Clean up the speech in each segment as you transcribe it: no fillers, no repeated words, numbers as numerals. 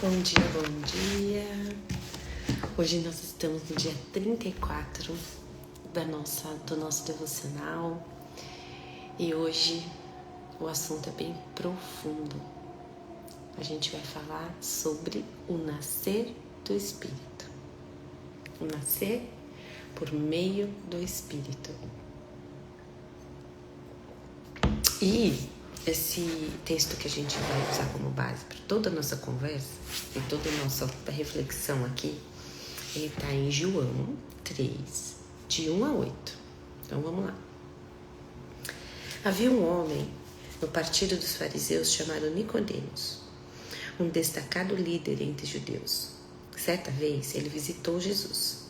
Bom dia, bom dia. Hoje nós estamos no dia 34 do nosso devocional e hoje o assunto é bem profundo. A gente vai falar sobre o nascer do Espírito. O nascer por meio do Espírito. E esse texto que a gente vai usar como base para toda a nossa conversa e toda a nossa reflexão aqui, ele está em João 3, de 1 a 8. Então vamos lá. Havia um homem no partido dos fariseus chamado Nicodemos, um destacado líder entre os judeus. Certa vez ele visitou Jesus.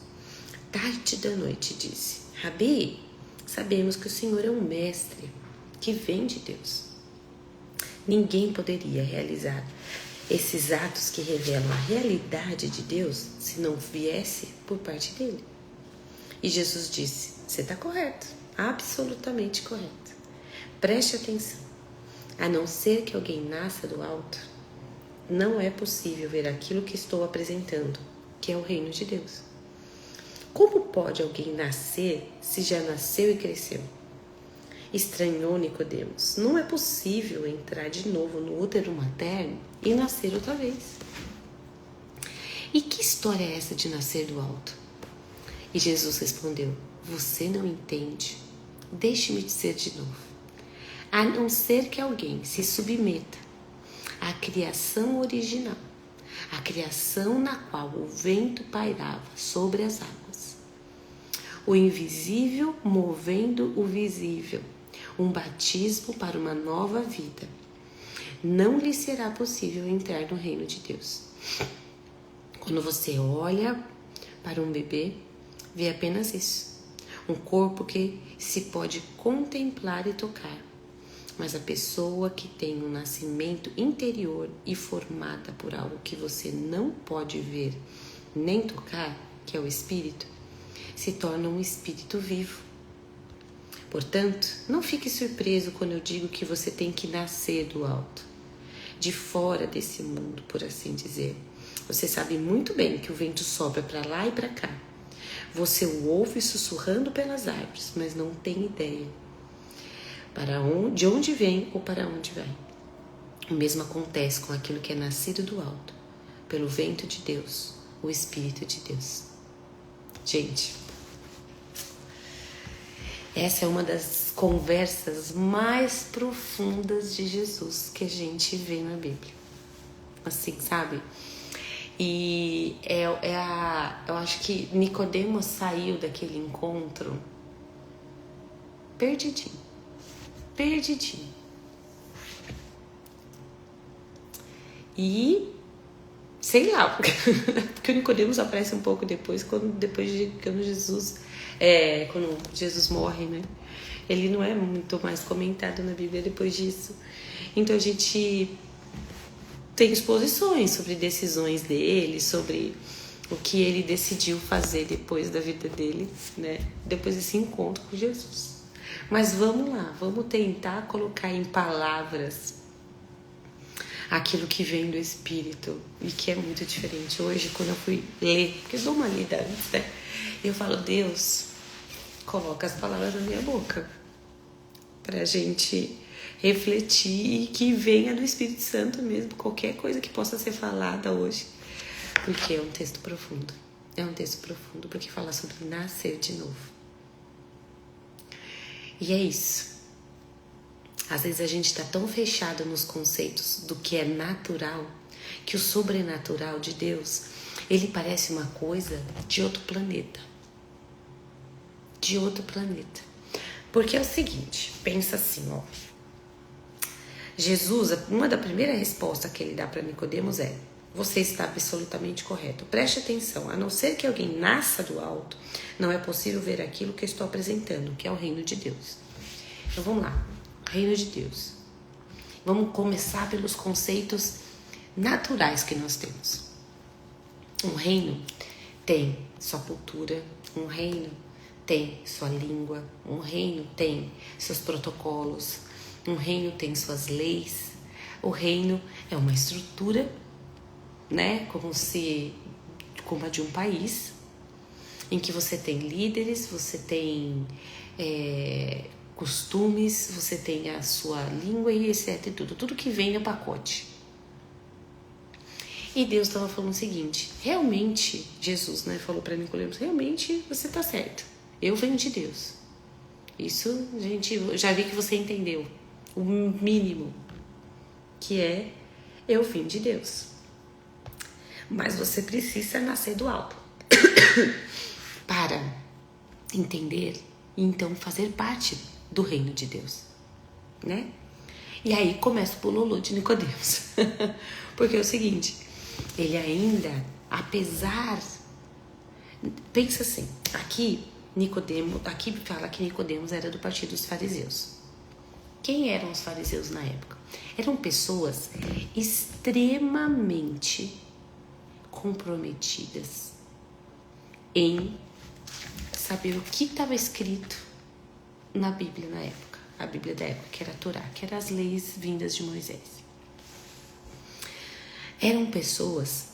Tarde da noite disse: Rabi, sabemos que o Senhor é um mestre que vem de Deus. Ninguém poderia realizar esses atos que revelam a realidade de Deus se não viesse por parte dele. E Jesus disse: você está correto, absolutamente correto. Preste atenção. A não ser que alguém nasça do alto, não é possível ver aquilo que estou apresentando, que é o reino de Deus. Como pode alguém nascer se já nasceu e cresceu? Estranhou Nicodemos. Não é possível entrar de novo no útero materno e nascer outra vez. E que história é essa de nascer do alto? E Jesus respondeu: você não entende. Deixe-me dizer de novo. A não ser que alguém se submeta à criação original, a criação na qual o vento pairava sobre as águas, o invisível movendo o visível, um batismo para uma nova vida, não lhe será possível entrar no reino de Deus. Quando você olha para um bebê, vê apenas isso, um corpo que se pode contemplar e tocar, mas a pessoa que tem um nascimento interior e formada por algo que você não pode ver nem tocar, que é o Espírito, se torna um espírito vivo. Portanto, não fique surpreso quando eu digo que você tem que nascer do alto, de fora desse mundo, por assim dizer. Você sabe muito bem que o vento sopra para lá e para cá. Você o ouve sussurrando pelas árvores, mas não tem ideia de onde vem ou para onde vai. O mesmo acontece com aquilo que é nascido do alto, pelo vento de Deus, o Espírito de Deus. Gente, essa é uma das conversas mais profundas de Jesus que a gente vê na Bíblia. Assim, sabe? E eu acho que Nicodemos saiu daquele encontro perdidinho. E sei lá, porque o Nicodemos aparece um pouco depois, quando Jesus morre, né? Ele não é muito mais comentado na Bíblia depois disso. Então a gente tem exposições sobre decisões dele, sobre o que ele decidiu fazer depois da vida dele, né? Depois desse encontro com Jesus. Mas vamos lá, vamos tentar colocar em palavras aquilo que vem do Espírito e que é muito diferente. Hoje, quando eu fui ler, porque eu dou uma lida antes, né? Eu falo: Deus, coloca as palavras na minha boca pra gente refletir e que venha do Espírito Santo mesmo, qualquer coisa que possa ser falada hoje, porque é um texto profundo. É um texto profundo porque fala sobre nascer de novo. E é isso. Às vezes a gente está tão fechado nos conceitos do que é natural, que o sobrenatural de Deus, ele parece uma coisa de outro planeta. De outro planeta. Porque é o seguinte, pensa assim, ó. Jesus, uma da primeira resposta que ele dá para Nicodemos é: você está absolutamente correto. Preste atenção, a não ser que alguém nasça do alto, não é possível ver aquilo que eu estou apresentando, que é o reino de Deus. Então vamos lá, reino de Deus. Vamos começar pelos conceitos naturais que nós temos. Um reino tem sua cultura, um reino tem sua língua, um reino tem seus protocolos, um reino tem suas leis. O reino é uma estrutura né? Como a de um país, em que você tem líderes, você tem costumes, você tem a sua língua e etc. E tudo que vem no pacote. E Deus estava falando o seguinte: realmente, Jesus, né, falou para Nicodemos, realmente você está certo. Eu venho de Deus. Isso, gente, eu já vi que você entendeu. O mínimo, que é eu vim de Deus. Mas você precisa nascer do alto para entender e então fazer parte do reino de Deus, né? E aí começa o bololô de Nicodemos. Porque é o seguinte, ele ainda, apesar... Pensa assim, aqui fala que Nicodemos era do partido dos fariseus. Quem eram os fariseus na época? Eram pessoas extremamente comprometidas em saber o que estava escrito na Bíblia na época. A Bíblia da época, que era a Torá, que eram as leis vindas de Moisés. Eram pessoas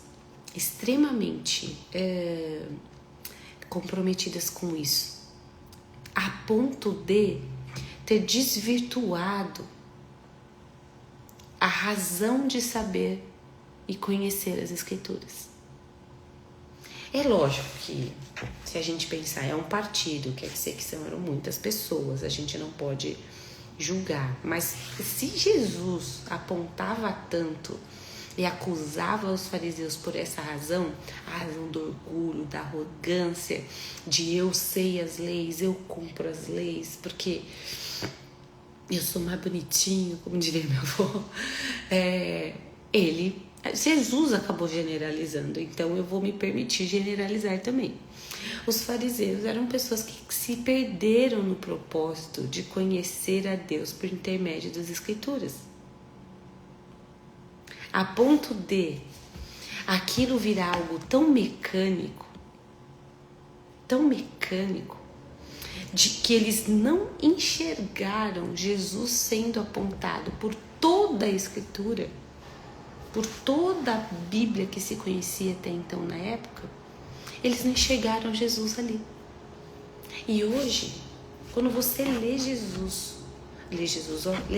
extremamente comprometidas com isso, a ponto de ter desvirtuado a razão de saber e conhecer as Escrituras. É lógico que, se a gente pensar, é um partido, quer dizer que eram muitas pessoas, a gente não pode julgar. Mas se Jesus apontava tanto e acusava os fariseus por essa razão, a razão do orgulho, da arrogância, de eu sei as leis, eu cumpro as leis, porque eu sou mais bonitinho, como diria meu avô, Jesus acabou generalizando, então eu vou me permitir generalizar também. Os fariseus eram pessoas que se perderam no propósito de conhecer a Deus por intermédio das Escrituras, a ponto de aquilo virar algo tão mecânico, de que eles não enxergaram Jesus sendo apontado por toda a Escritura, por toda a Bíblia que se conhecia até então na época. Eles não enxergaram Jesus ali. E hoje, quando você lê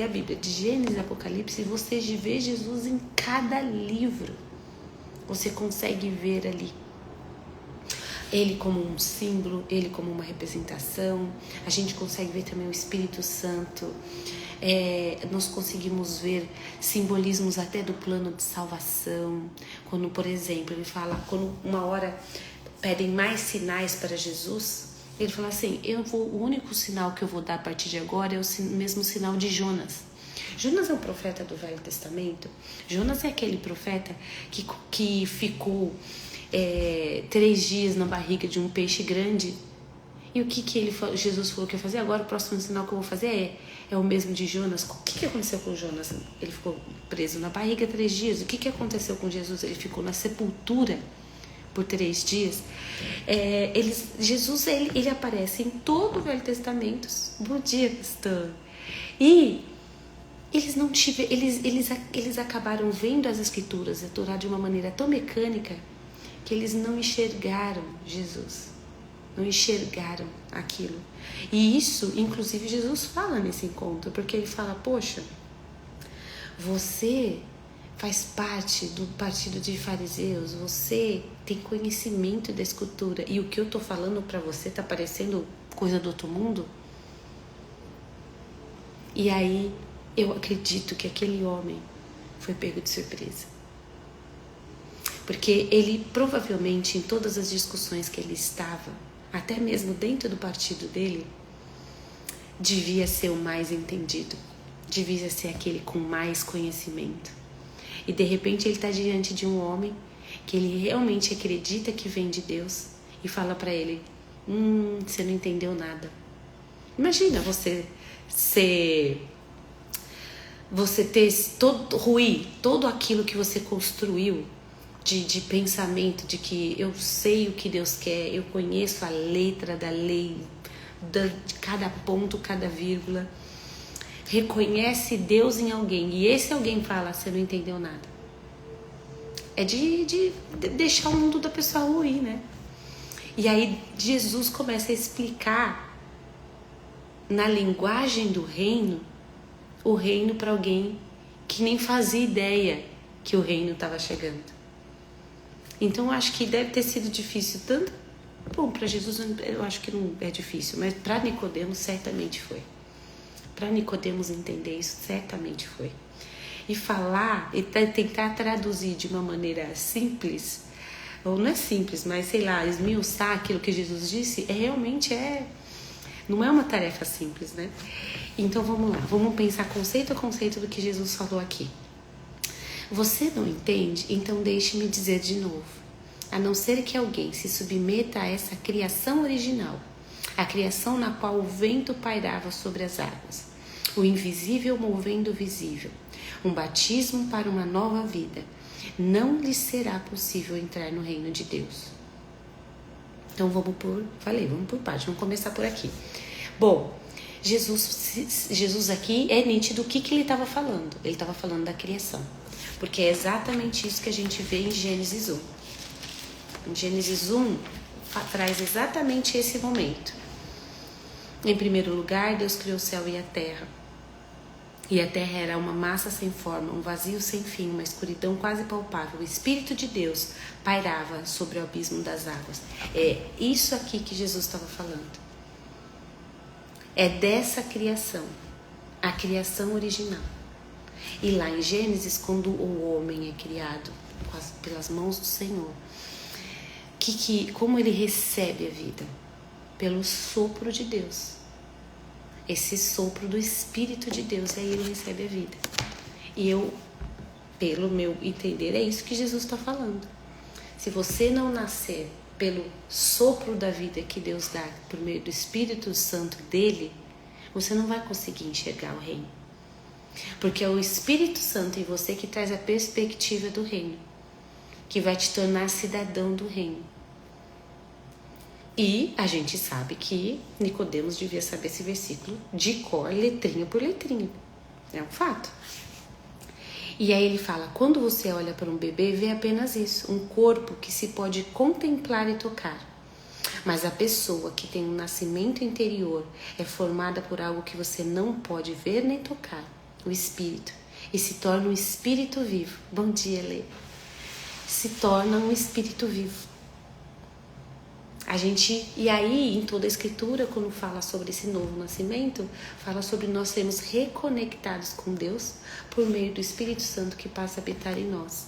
a Bíblia de Gênesis e Apocalipse, você vê Jesus em cada livro. Você consegue ver ali ele como um símbolo, ele como uma representação. A gente consegue ver também o Espírito Santo. Nós conseguimos ver simbolismos até do plano de salvação. Quando, por exemplo, ele fala, quando uma hora pedem mais sinais para Jesus, ele fala assim, o único sinal que eu vou dar a partir de agora é o mesmo sinal de Jonas. Jonas é um profeta do Velho Testamento. Jonas é aquele profeta que ficou 3 dias na barriga de um peixe grande. E o que Jesus falou que ia fazer? Agora o próximo sinal que eu vou fazer é o mesmo de Jonas. O que aconteceu com Jonas? Ele ficou preso na barriga 3 dias. O que aconteceu com Jesus? Ele ficou na sepultura por 3 dias. Jesus ele aparece em todo o Velho Testamento. Bom dia, pastor. E eles acabaram vendo as Escrituras, a Torá, de uma maneira tão mecânica que eles não enxergaram Jesus, não enxergaram aquilo. E isso, inclusive, Jesus fala nesse encontro, porque ele fala, poxa, você faz parte do partido de fariseus, você tem conhecimento da Escritura, e o que eu tô falando para você tá parecendo coisa do outro mundo? E aí, eu acredito que aquele homem foi pego de surpresa. Porque ele provavelmente, em todas as discussões que ele estava, até mesmo dentro do partido dele, devia ser o mais entendido, devia ser aquele com mais conhecimento. E de repente ele está diante de um homem que ele realmente acredita que vem de Deus e fala para ele, você não entendeu nada. Imagina você ter ruir todo aquilo que você construiu de pensamento, de que eu sei o que Deus quer, eu conheço a letra da lei, de cada ponto, cada vírgula. Reconhece Deus em alguém e esse alguém fala, você não entendeu nada. é de deixar o mundo da pessoa ruim, né? E aí Jesus começa a explicar na linguagem do reino, o reino para alguém que nem fazia ideia que o reino estava chegando. Então eu acho que deve ter sido difícil tanto. Bom, para Jesus eu acho que não é difícil, mas para Nicodemos certamente foi. Para Nicodemos entender isso, certamente foi. E falar, e tentar traduzir de uma maneira simples, ou não é simples, mas sei lá, esmiuçar aquilo que Jesus disse, não é uma tarefa simples, né? Então vamos lá, vamos pensar conceito a conceito do que Jesus falou aqui. Você não entende? Então deixe-me dizer de novo. A não ser que alguém se submeta a essa criação original, a criação na qual o vento pairava sobre as águas, o invisível movendo o visível, um batismo para uma nova vida, não lhe será possível entrar no reino de Deus. Então vamos por parte, vamos começar por aqui. Bom, Jesus aqui é nítido o que ele estava falando. Ele estava falando da criação, porque é exatamente isso que a gente vê em Gênesis 1. Em Gênesis 1 traz exatamente esse momento. Em primeiro lugar, Deus criou o céu e a terra. E a terra era uma massa sem forma, um vazio sem fim, uma escuridão quase palpável. O Espírito de Deus pairava sobre o abismo das águas. É isso aqui que Jesus estava falando. É dessa criação, a criação original. E lá em Gênesis, quando o homem é criado pelas mãos do Senhor, como ele recebe a vida? Pelo sopro de Deus. Esse sopro do Espírito de Deus, aí ele recebe a vida. E pelo meu entender, é isso que Jesus está falando. Se você não nascer pelo sopro da vida que Deus dá por meio do Espírito Santo dele, você não vai conseguir enxergar o reino. Porque é o Espírito Santo em você que traz a perspectiva do reino, que vai te tornar cidadão do reino. E a gente sabe que Nicodemos devia saber esse versículo de cor, letrinha por letrinha. É um fato. E aí ele fala, quando você olha para um bebê, vê apenas isso, um corpo que se pode contemplar e tocar. Mas a pessoa que tem um nascimento interior é formada por algo que você não pode ver nem tocar, o Espírito. E se torna um Espírito vivo. Bom dia, Lê. Se torna um Espírito vivo. E aí, em toda a Escritura, quando fala sobre esse novo nascimento, fala sobre nós sermos reconectados com Deus por meio do Espírito Santo que passa a habitar em nós.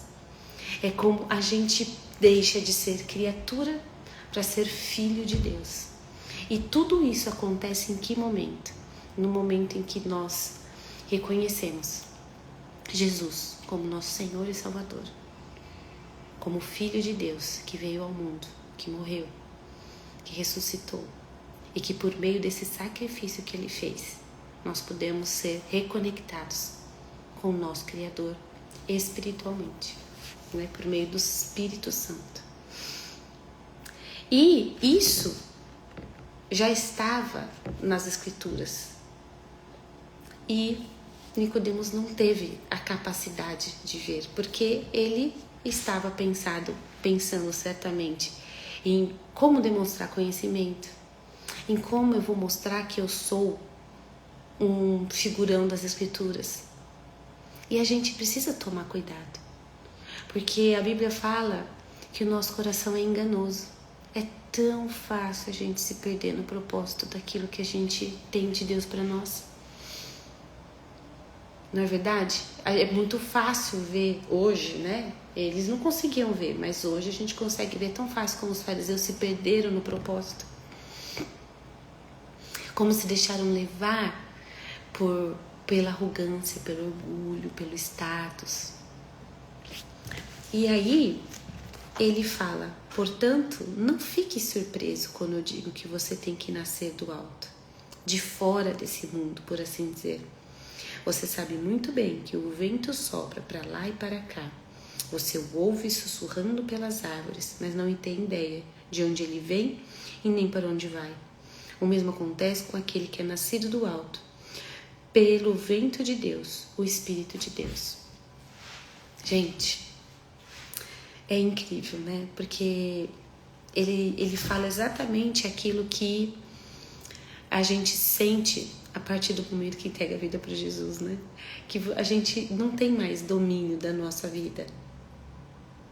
É como a gente deixa de ser criatura para ser filho de Deus. E tudo isso acontece em que momento? No momento em que nós reconhecemos Jesus como nosso Senhor e Salvador, como Filho de Deus que veio ao mundo, que morreu, que ressuscitou e que por meio desse sacrifício que ele fez, nós podemos ser reconectados com o nosso Criador espiritualmente, né? Por meio do Espírito Santo. E isso já estava nas Escrituras. E Nicodemos não teve a capacidade de ver, porque ele estava pensando certamente em como demonstrar conhecimento, em como eu vou mostrar que eu sou um figurão das Escrituras. E a gente precisa tomar cuidado, porque a Bíblia fala que o nosso coração é enganoso. É tão fácil a gente se perder no propósito daquilo que a gente tem de Deus para nós. Não é verdade? É muito fácil ver hoje, né? Eles não conseguiam ver, mas hoje a gente consegue ver tão fácil como os fariseus se perderam no propósito. Como se deixaram levar pela arrogância, pelo orgulho, pelo status. E aí, ele fala, portanto, não fique surpreso quando eu digo que você tem que nascer do alto, de fora desse mundo, por assim dizer. Você sabe muito bem que o vento sopra para lá e para cá. Você o ouve sussurrando pelas árvores, mas não tem ideia de onde ele vem e nem para onde vai. O mesmo acontece com aquele que é nascido do alto, pelo vento de Deus, o Espírito de Deus. Gente, é incrível, né? Porque ele fala exatamente aquilo que a gente sente a partir do momento que entrega a vida para Jesus, né? Que a gente não tem mais domínio da nossa vida.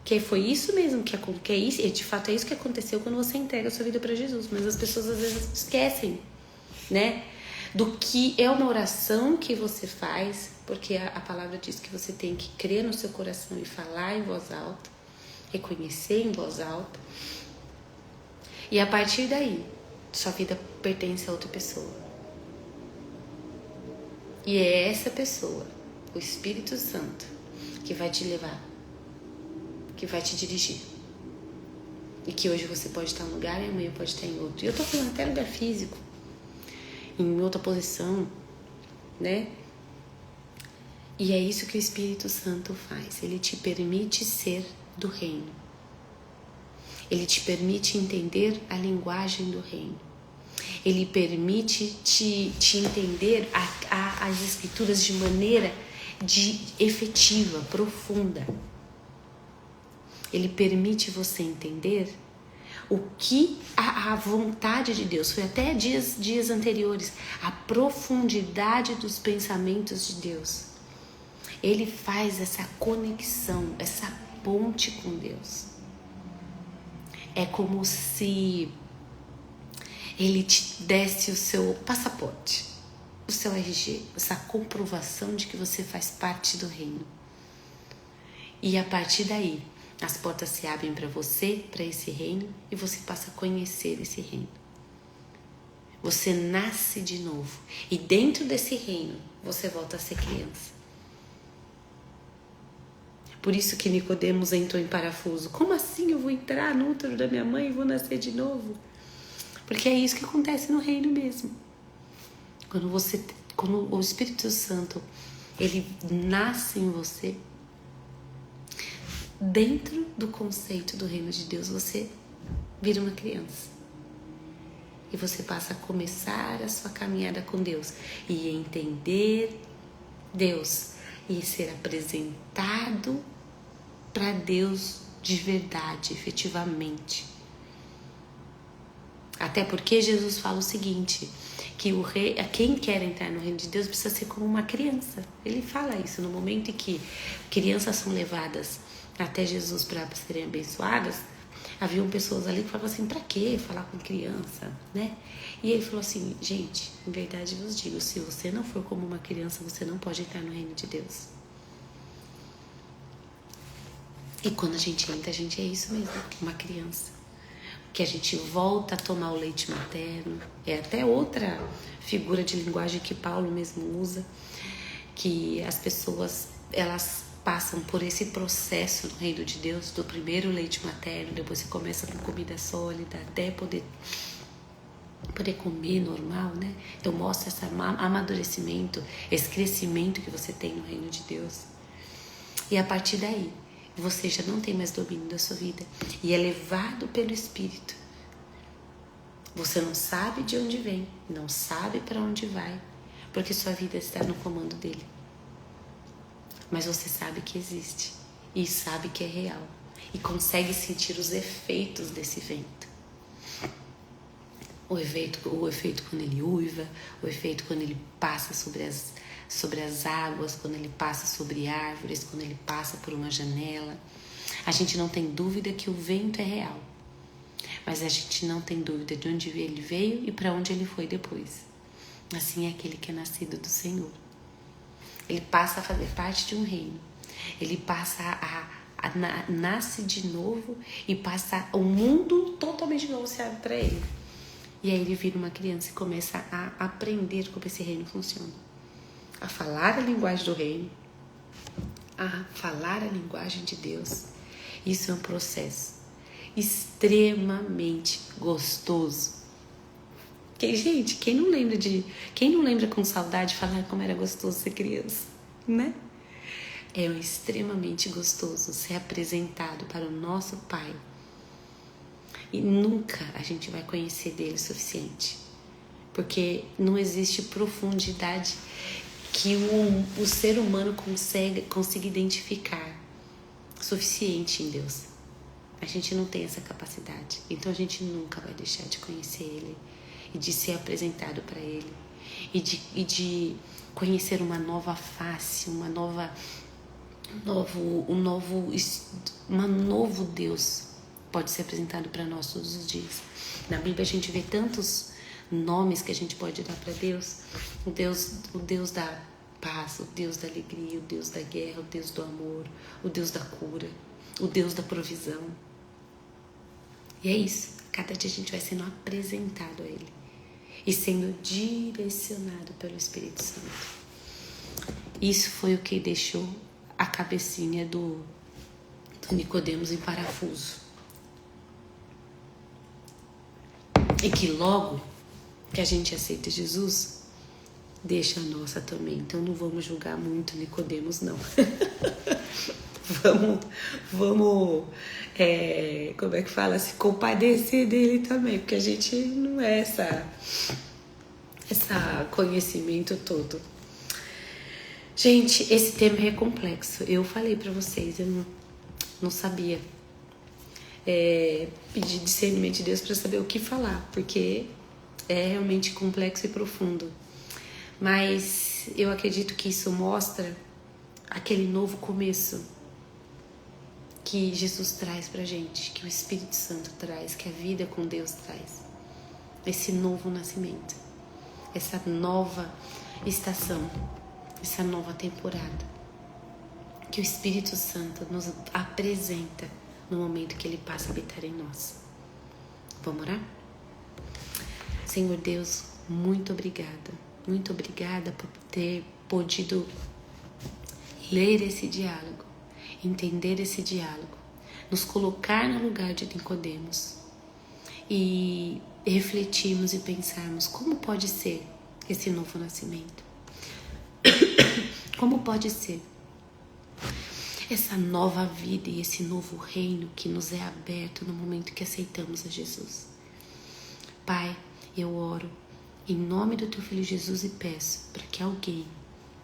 Que foi isso mesmo que é isso, e de fato é isso que aconteceu quando você entrega a sua vida para Jesus. Mas as pessoas às vezes esquecem, né? Do que é uma oração que você faz, porque a palavra diz que você tem que crer no seu coração e falar em voz alta, reconhecer em voz alta. E a partir daí, sua vida pertence a outra pessoa. E é essa pessoa, o Espírito Santo, que vai te levar, que vai te dirigir. E que hoje você pode estar em um lugar e amanhã pode estar em outro. E eu tô falando até lugar físico, em outra posição, né? E é isso que o Espírito Santo faz. Ele te permite ser do reino. Ele te permite entender a linguagem do reino. Ele permite te entender as escrituras de maneira efetiva, profunda. Ele permite você entender o que a vontade de Deus. Foi até dias anteriores. A profundidade dos pensamentos de Deus. Ele faz essa conexão, essa ponte com Deus. É como se ele te desse o seu passaporte, o seu RG, essa comprovação de que você faz parte do reino. E a partir daí, as portas se abrem para você, para esse reino, e você passa a conhecer esse reino. Você nasce de novo. E dentro desse reino, você volta a ser criança. Por isso que Nicodemos entrou em parafuso. Como assim eu vou entrar no útero da minha mãe e vou nascer de novo? Porque é isso que acontece no reino mesmo. Quando o Espírito Santo, ele nasce em você, dentro do conceito do reino de Deus, você vira uma criança. E você passa a começar a sua caminhada com Deus. E entender Deus. E ser apresentado para Deus de verdade, efetivamente. Até porque Jesus fala o seguinte, que quem quer entrar no reino de Deus precisa ser como uma criança. Ele fala isso no momento em que crianças são levadas até Jesus para serem abençoadas. Haviam pessoas ali que falavam assim, pra que falar com criança, né? E ele falou assim, gente, em verdade vos digo, se você não for como uma criança, você não pode entrar no reino de Deus. E quando a gente entra, a gente é isso mesmo, uma criança. Que a gente volta a tomar o leite materno. É até outra figura de linguagem que Paulo mesmo usa, que as pessoas, elas passam por esse processo no reino de Deus, do primeiro leite materno, depois você começa com comida sólida, até poder comer normal, né? Então mostra esse amadurecimento, esse crescimento que você tem no reino de Deus. E a partir daí, você já não tem mais domínio da sua vida e é levado pelo Espírito. Você não sabe de onde vem, não sabe para onde vai, porque sua vida está no comando dele. Mas você sabe que existe e sabe que é real e consegue sentir os efeitos desse vento. O efeito quando ele uiva, o efeito quando ele passa sobre as águas, quando ele passa sobre árvores, quando ele passa por uma janela. A gente não tem dúvida que o vento é real, mas a gente não tem dúvida de onde ele veio e para onde ele foi depois. Assim é aquele que é nascido do Senhor. Ele passa a fazer parte de um reino. Ele passa nasce de novo e passa o mundo totalmente novo se abre para ele. E aí ele vira uma criança e começa a aprender como esse reino funciona. A falar a linguagem do reino, a falar a linguagem de Deus. Isso é um processo extremamente gostoso. Gente, quem não lembra com saudade de falar como era gostoso ser criança, né? É extremamente gostoso ser apresentado para o nosso Pai. E nunca a gente vai conhecer dele o suficiente. Porque não existe profundidade que o ser humano consiga identificar suficiente em Deus. A gente não tem essa capacidade. Então a gente nunca vai deixar de conhecer Ele e de ser apresentado para Ele e de conhecer uma nova face, um novo Deus pode ser apresentado para nós todos os dias. Na Bíblia a gente vê tantos nomes que a gente pode dar para Deus. O Deus da paz, o Deus da alegria, o Deus da guerra, o Deus do amor, o Deus da cura, o Deus da provisão. E é isso. Cada dia a gente vai sendo apresentado a Ele e sendo direcionado pelo Espírito Santo. Isso foi o que deixou a cabecinha do Nicodemos em parafuso. E que logo que a gente aceita Jesus, deixa a nossa também. Então não vamos julgar muito Nicodemos, não. vamos como é que fala? Se compadecer dele também, porque a gente não é essa conhecimento todo. Gente, esse tema é complexo. Eu falei pra vocês, eu não sabia pedir discernimento de Deus pra saber o que falar, porque é realmente complexo e profundo. Mas eu acredito que isso mostra aquele novo começo que Jesus traz pra gente, que o Espírito Santo traz, que a vida com Deus traz. Esse novo nascimento, essa nova estação, essa nova temporada que o Espírito Santo nos apresenta no momento que Ele passa a habitar em nós. Vamos orar? Senhor Deus, muito obrigada. Muito obrigada por ter podido ler esse diálogo, entender esse diálogo, nos colocar no lugar de Nicodemos e refletirmos e pensarmos como pode ser esse novo nascimento. Como pode ser essa nova vida e esse novo reino que nos é aberto no momento que aceitamos a Jesus. Pai, eu oro em nome do Teu Filho Jesus e peço para que alguém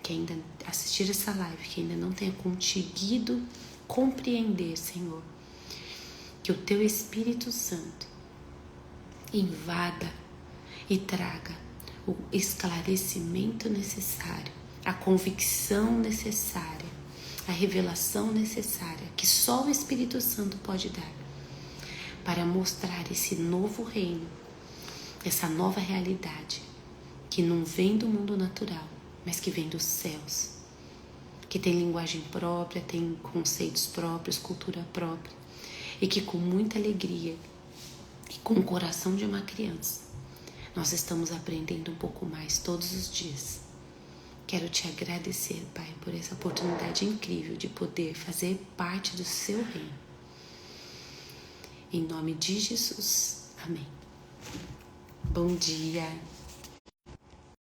que ainda assistir essa live, que ainda não tenha conseguido compreender, Senhor, que o Teu Espírito Santo invada e traga o esclarecimento necessário, a convicção necessária, a revelação necessária que só o Espírito Santo pode dar para mostrar esse novo reino, essa nova realidade que não vem do mundo natural, mas que vem dos céus, que tem linguagem própria, tem conceitos próprios, cultura própria, e que com muita alegria e com o coração de uma criança nós estamos aprendendo um pouco mais todos os dias. Quero te agradecer, Pai, por essa oportunidade incrível de poder fazer parte do Seu reino. Em nome de Jesus. Amém. Bom dia.